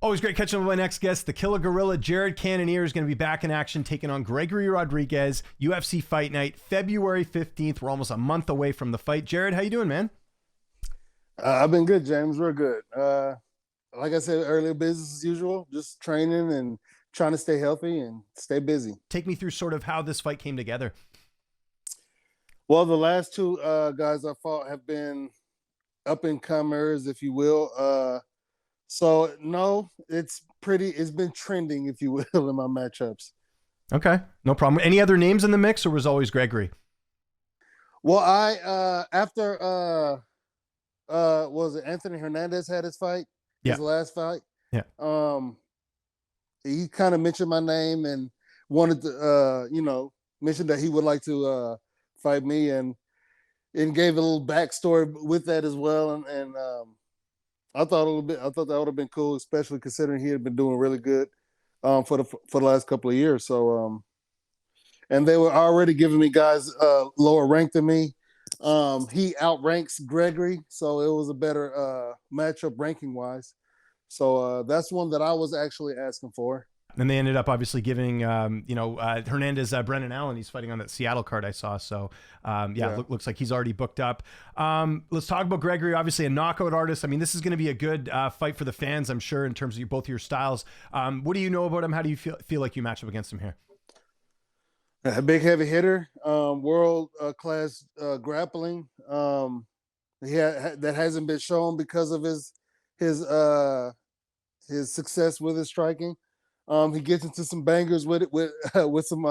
Always great catching up with my next guest. The Killer Gorilla, Jared Cannonier, is going to be back in action, taking on Gregory Rodrigues, UFC Fight Night, February 15th. We're almost a month away from the fight. Jared, how you doing, man? I've been good, James. We're good. Like I said earlier, business as usual, just training and trying to stay healthy and stay busy. Take me through sort of how this fight came together. Well, the last two guys I fought have been up-and-comers, if you will. So, no, it's been trending, if you will, in my matchups. Okay, no problem. Any other names in the mix, or was always Gregory? Well, after was it Anthony Hernandez had his fight? His last fight? Yeah. He kind of mentioned my name and wanted to, mention that he would like to fight me and gave a little backstory with that as well. And I thought that would have been cool, especially considering he had been doing really good for the last couple of years. So, and they were already giving me guys lower ranked than me. He outranks Gregory, so it was a better matchup ranking wise. So that's one that I was actually asking for. And they ended up obviously giving, Hernandez, Brendan Allen. He's fighting on that Seattle card I saw. So, looks like he's already booked up. Let's talk about Gregory, obviously a knockout artist. I mean, this is going to be a good fight for the fans, I'm sure, in terms of both your styles. What do you know about him? How do you feel like you match up against him here? A big heavy hitter, world class grappling. That hasn't been shown because of his success with his striking. He gets into some bangers with some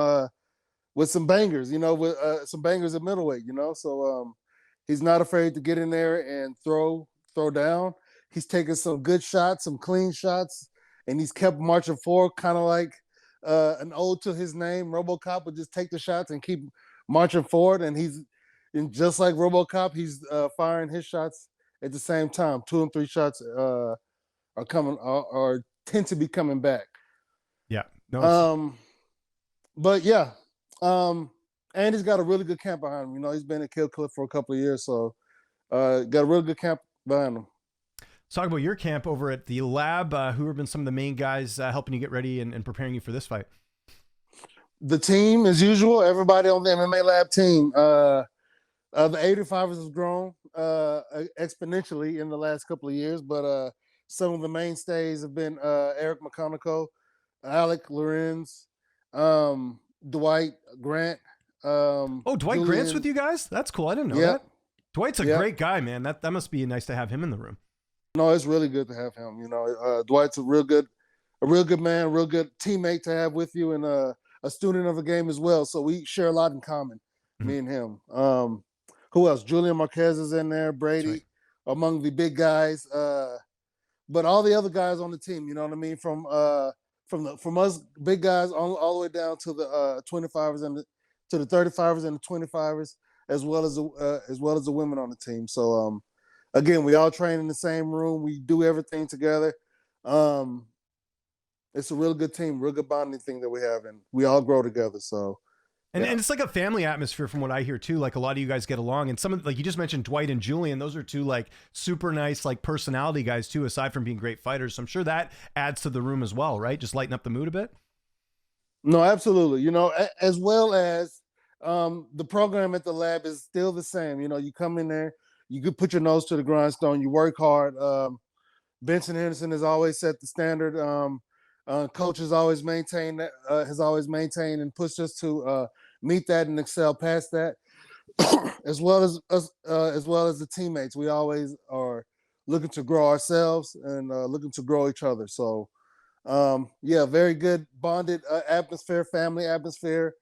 bangers, with some bangers at middleweight, So he's not afraid to get in there and throw down. He's taken some good shots, some clean shots, and he's kept marching forward, kind of like an ode to his name. RoboCop would just take the shots and keep marching forward, and just like RoboCop, he's firing his shots at the same time. 2 and 3 shots are tend to be coming back. Yeah. No. But yeah. And he's got a really good camp behind him. He's been at Kill Cliff for a couple of years, so got a really good camp behind him. Let's talk about your camp over at the lab. Who have been some of the main guys helping you get ready and preparing you for this fight? The team, as usual, everybody on the MMA Lab team. The 85ers has grown exponentially in the last couple of years, but some of the mainstays have been Eric McConaughey, Alec Lorenz, Dwight Grant. Dwight Julian. Grant's with you guys? That's cool. I didn't know that. Dwight's a great guy, man. That must be nice to have him in the room. No, it's really good to have him. Dwight's a real good man, a real good teammate to have with you, and a student of the game as well. So we share a lot in common, me and him. Who else? Julian Marquez is in there, Brady, among the big guys. But all the other guys on the team, you know what I mean? From us big guys all the way down to the 25ers and to the 35ers and the 25ers, as well as the women on the team. So again, we all train in the same room. We do everything together. It's a real good team, real good bonding thing that we have, and we all grow together. So. And it's like a family atmosphere from what I hear too. Like a lot of you guys get along, and some of, like you just mentioned Dwight and Julian, those are two like super nice, like personality guys too, aside from being great fighters. So I'm sure that adds to the room as well, right? Just lighten up the mood a bit. No, absolutely. As well as the program at the lab is still the same. You come in there, you could put your nose to the grindstone, you work hard. Benson Henderson has always set the standard. Coach has always maintained that, has always maintained and pushed us to meet that and excel past that, as well as the teammates. We always are looking to grow ourselves and looking to grow each other. So, very good bonded atmosphere, family atmosphere.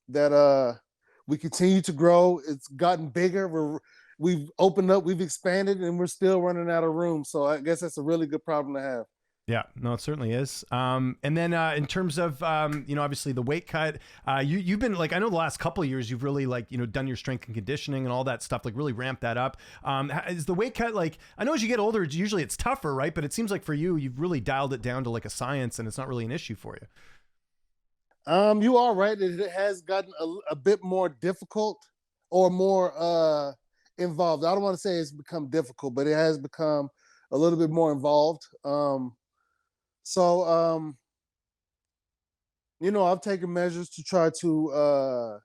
That we continue to grow. It's gotten bigger. We've opened up, we've expanded, and we're still running out of room. So I guess that's a really good problem to have. Yeah, no, it certainly is. And then in terms of, obviously the weight cut, you've been like, I know the last couple of years, you've really done your strength and conditioning and all that stuff, like really ramped that up. Is the weight cut, like, I know as you get older, usually it's tougher, right? But it seems like for you, you've really dialed it down to like a science and it's not really an issue for you. You are right. It has gotten a bit more difficult or more involved. I don't want to say it's become difficult, but it has become a little bit more involved. So I've taken measures to try to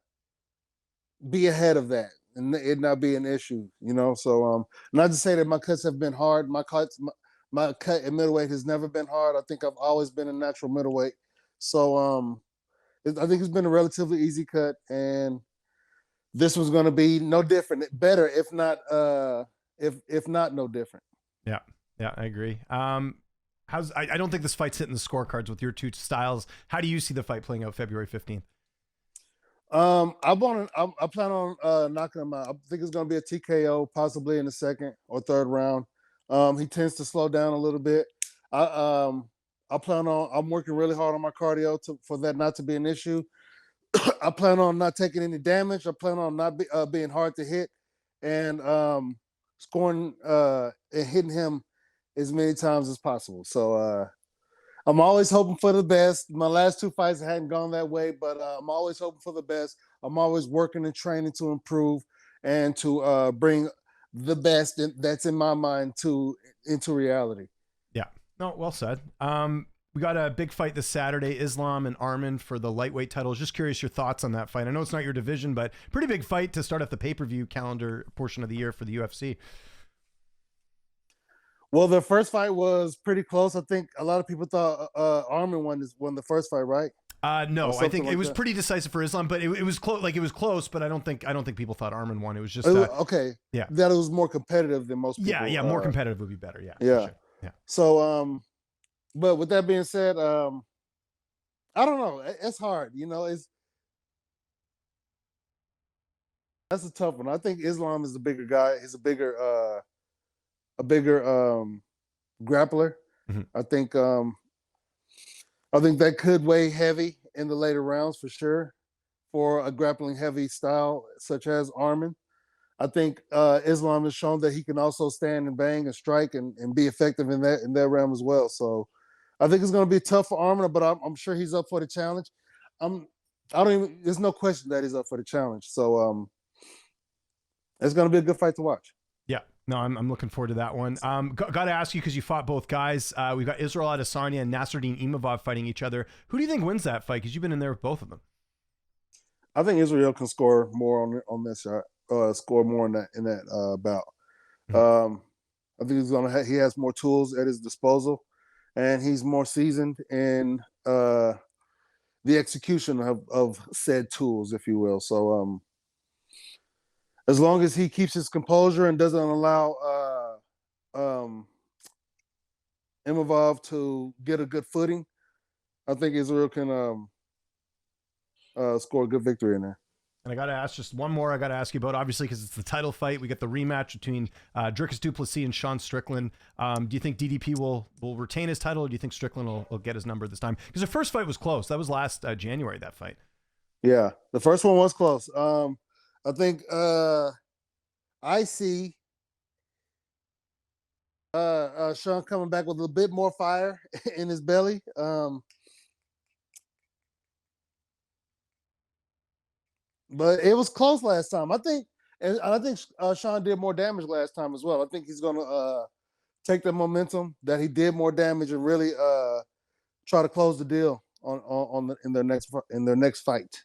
be ahead of that and it not be an issue. So not to say that my cuts have been hard. My cut at middleweight has never been hard. I think I've always been a natural middleweight. So I think it's been a relatively easy cut, and this was going to be no different, better if not no different. Yeah, I agree. I don't think this fight's hitting the scorecards with your two styles. How do you see the fight playing out February 15th? I plan on knocking him out. I think it's going to be a TKO, possibly in the second or third round. He tends to slow down a little bit. I'm working really hard on my cardio for that not to be an issue. I plan on not taking any damage. I plan on not being hard to hit and scoring and hitting him as many times as possible. So I'm always hoping for the best. My last two fights hadn't gone that way, but I'm always hoping for the best. I'm always working and training to improve and to bring the best that's in my mind into reality. Yeah. No, well said. We got a big fight this Saturday, Islam and Arman for the lightweight titles. Just curious your thoughts on that fight. I know it's not your division, but pretty big fight to start off the pay-per-view calendar portion of the year for the UFC. Well, the first fight was pretty close. I think a lot of people thought Arman won the first fight, right? No, I think it was pretty decisive for Islam, but it was close. Like it was close, but I don't think people thought Arman won. It was just okay. Yeah, that it was more competitive than most people. Yeah, more competitive would be better. Yeah, yeah, sure. Yeah. So, but with that being said, I don't know. It's hard, that's a tough one. I think Islam is the bigger guy. He's a bigger grappler. Mm-hmm. I think that could weigh heavy in the later rounds for sure for a grappling heavy style such as Arman. I think Islam has shown that he can also stand and bang and strike and be effective in that realm as well. So I think it's going to be tough for Arman, but I'm sure he's up for the challenge. There's no question that he's up for the challenge. So it's going to be a good fight to watch. Yeah, no, I'm looking forward to that one. Got to ask you, because you fought both guys. We've got Israel Adesanya and Nassourdine Imavov fighting each other. Who do you think wins that fight? Because you've been in there with both of them. I think Israel can score more on this shot. Score more in that bout. Mm-hmm. I think he has more tools at his disposal, and he's more seasoned in the execution of said tools, if you will. So as long as he keeps his composure and doesn't allow Imavov to get a good footing, I think Israel can score a good victory in there. And I got to ask just one more. I got to ask you about, obviously, because it's the title fight. We get the rematch between Dricus du Plessis and Sean Strickland. Do you think DDP will retain his title, or do you think Strickland will get his number this time? Because the first fight was close. That was last January, that fight. Yeah, the first one was close. I think I see Sean coming back with a bit more fire in his belly. But it was close last time. I think Sean did more damage last time as well. I think he's going to take the momentum that he did more damage and really try to close the deal in their next fight.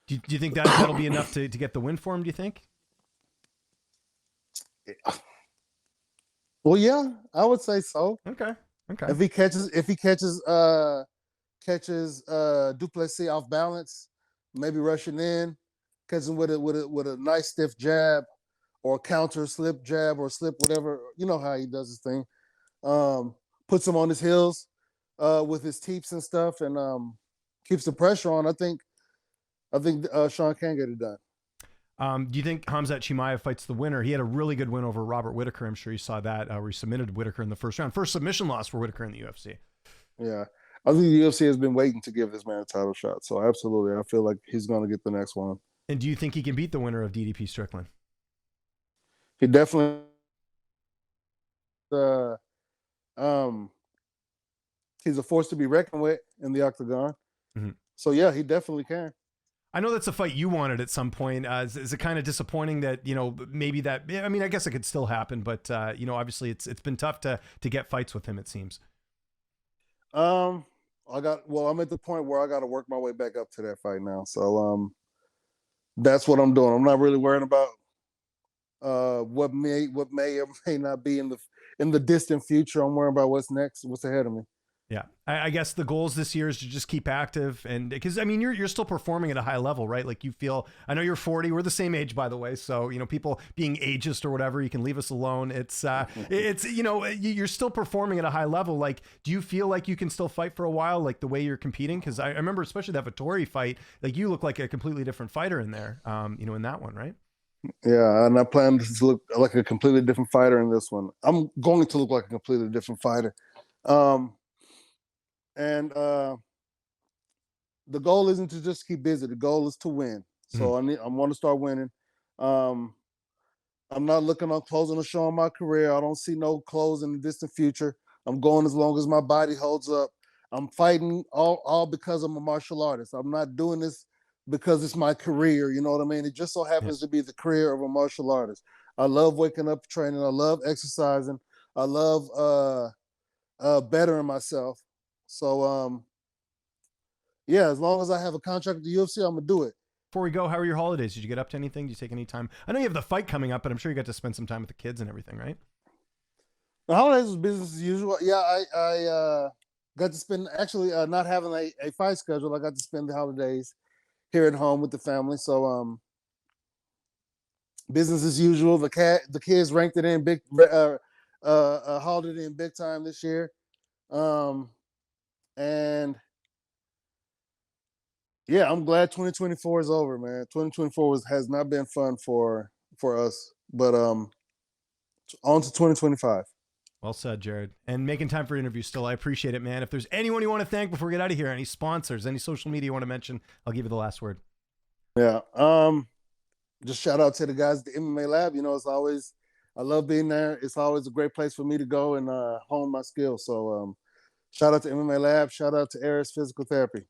Do you think that'll be enough to get the win for him? Do you think? Well, yeah, I would say so. Okay. If he catches du Plessis off balance, maybe rushing in, catching with a nice stiff jab or counter slip jab or slip, whatever, you know how he does his thing. Puts him on his heels with his teeps and stuff, and keeps the pressure on. I think Sean can get it done. Do you think Khamzat Chimaev fights the winner? He had a really good win over Robert Whittaker. I'm sure you saw that, where he submitted Whittaker in the first round. First submission loss for Whittaker in the UFC. Yeah. I think the UFC has been waiting to give this man a title shot. So absolutely, I feel like he's going to get the next one. And do you think he can beat the winner of DDP Strickland? He definitely. He's a force to be reckoned with in the octagon. Mm-hmm. So yeah, he definitely can. I know that's a fight you wanted at some point. Is it kind of disappointing that, you know, maybe that, I mean, I guess it could still happen, but, you know, obviously it's been tough to get fights with him, it seems. I'm at the point where I got to work my way back up to that fight now. So, that's what I'm doing. I'm not really worrying about what may or may not be in the distant future. I'm worrying about what's next, what's ahead of me. Yeah. I guess the goals this year is to just keep active, and because I mean you're still performing at a high level, right? Like you feel, I know you're 40, we're the same age, by the way. So, you know, people being ageist or whatever, you can leave us alone. It's you know, you're still performing at a high level. Like, do you feel like you can still fight for a while, like the way you're competing? Because I remember especially that Vittori fight, like you look like a completely different fighter in there, you know, in that one, right? Yeah, and I plan to look like a completely different fighter in this one. I'm going to look like a completely different fighter. Um, and the goal isn't to just keep busy. The goal is to win. So Mm-hmm. I want to start winning. Um, I'm not looking on closing a show in my career. I don't see no close in the distant future. I'm going as long as my body holds up. I'm fighting all because I'm a martial artist. I'm not doing this because it's my career. You know what I mean? It just so Yeah. happens to be the career of a martial artist. I love waking up, training. I love exercising. I love bettering myself. So yeah, as long as I have a contract with the UFC, I'm gonna do it. Before we go, how are your holidays? Did you get up to anything? Did you take any time? I know you have the fight coming up, but I'm sure you got to spend some time with the kids and everything, right? The holidays was business as usual. Yeah, I got to spend actually not having a fight schedule. I got to spend the holidays here at home with the family. So business as usual. The kids ranked it in big, hauled it in big time this year. And yeah, I'm glad 2024 is over, man. 2024 has not been fun for us, but on to 2025. Well said, Jared. And making time for interviews still. I appreciate it, man. If there's anyone you want to thank before we get out of here, any sponsors, any social media you want to mention, I'll give you the last word. Yeah. Just shout out to the guys at the MMA Lab. You know, I love being there. It's always a great place for me to go and hone my skills. So shout out to MMA Lab. Shout out to Aris Physical Therapy.